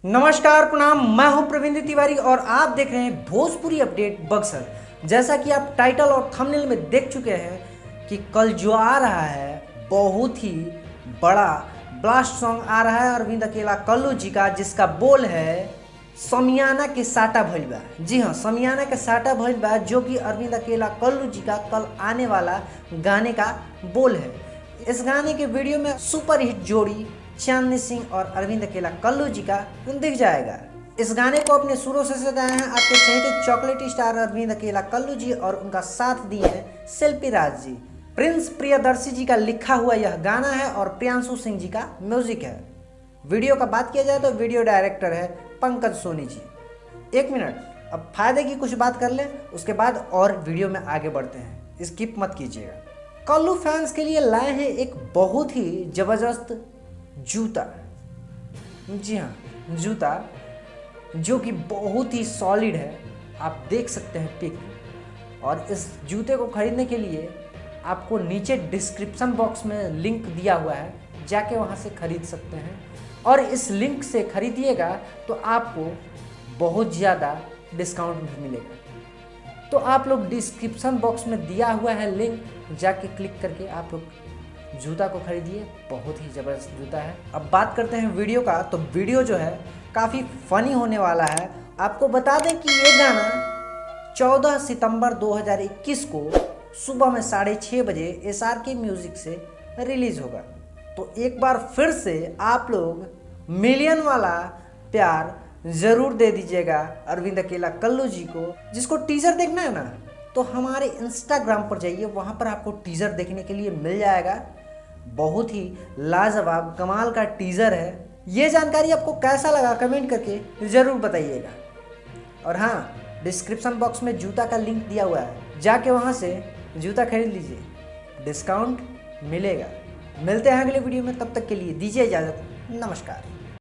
नमस्कार प्रणाम, मैं हूं प्रवीण तिवारी और आप देख रहे हैं भोजपुरी अपडेट बक्सर। जैसा कि आप टाइटल और थंबनेल में देख चुके हैं कि कल जो आ रहा है बहुत ही बड़ा ब्लास्ट सॉन्ग आ रहा है अरविंद अकेला कल्लू जी का, जिसका बोल है समियाना के साटा भइल बा। जी हाँ, समियाना के साटा भइल बा, जो कि अरविंद अकेला कल्लू जी का कल आने वाला गाने का बोल है। इस गाने के वीडियो में सुपर हिट जोड़ी चांदनी सिंह और अरविंद अकेला कल्लू जी का दिख जाएगा। इस गाने को अपने सुरों से सजाए हैं आपके चहेते चॉकलेटी स्टार अरविंद अकेला कल्लू जी और उनका साथ दिए हैं शिल्पी राज जी। प्रिंस प्रियदर्शी जी का लिखा हुआ यह गाना है और प्रियांशु सिंह जी का म्यूजिक है। वीडियो का बात किया जाए तो वीडियो डायरेक्टर है पंकज सोनी जी। एक मिनट, अब फायदे की कुछ बात कर लें, उसके बाद और वीडियो में आगे बढ़ते हैं, स्किप मत कीजिएगा। कल्लू फैंस के लिए लाए हैं एक बहुत ही जबरदस्त जूता। जी हाँ, जूता जो कि बहुत ही सॉलिड है, आप देख सकते हैं पिक। और इस जूते को खरीदने के लिए आपको नीचे डिस्क्रिप्शन बॉक्स में लिंक दिया हुआ है, जाके वहाँ से खरीद सकते हैं। और इस लिंक से खरीदिएगा तो आपको बहुत ज़्यादा डिस्काउंट भी मिलेगा। तो आप लोग डिस्क्रिप्शन बॉक्स में दिया हुआ है लिंक, जाके क्लिक करके आप लोग जूता को खरीदिए। बहुत ही ज़बरदस्त जूता है। अब बात करते हैं वीडियो का, तो वीडियो जो है काफ़ी फ़नी होने वाला है। आपको बता दें कि ये गाना 14 सितंबर 2021 को सुबह में 6:30 बजे SRK म्यूज़िक से रिलीज़ होगा। तो एक बार फिर से आप लोग मिलियन वाला प्यार ज़रूर दे दीजिएगा अरविंद अकेला कल्लू जी को। जिसको टीज़र देखना है ना, तो हमारे इंस्टाग्राम पर जाइए, वहाँ पर आपको टीज़र देखने के लिए मिल जाएगा। बहुत ही लाजवाब कमाल का टीज़र है। ये जानकारी आपको कैसा लगा कमेंट करके ज़रूर बताइएगा। और हाँ, डिस्क्रिप्शन बॉक्स में जूता का लिंक दिया हुआ है, जाके वहाँ से जूता खरीद लीजिए, डिस्काउंट मिलेगा। मिलते हैं अगले वीडियो में, तब तक के लिए दीजिए इजाज़त। नमस्कार।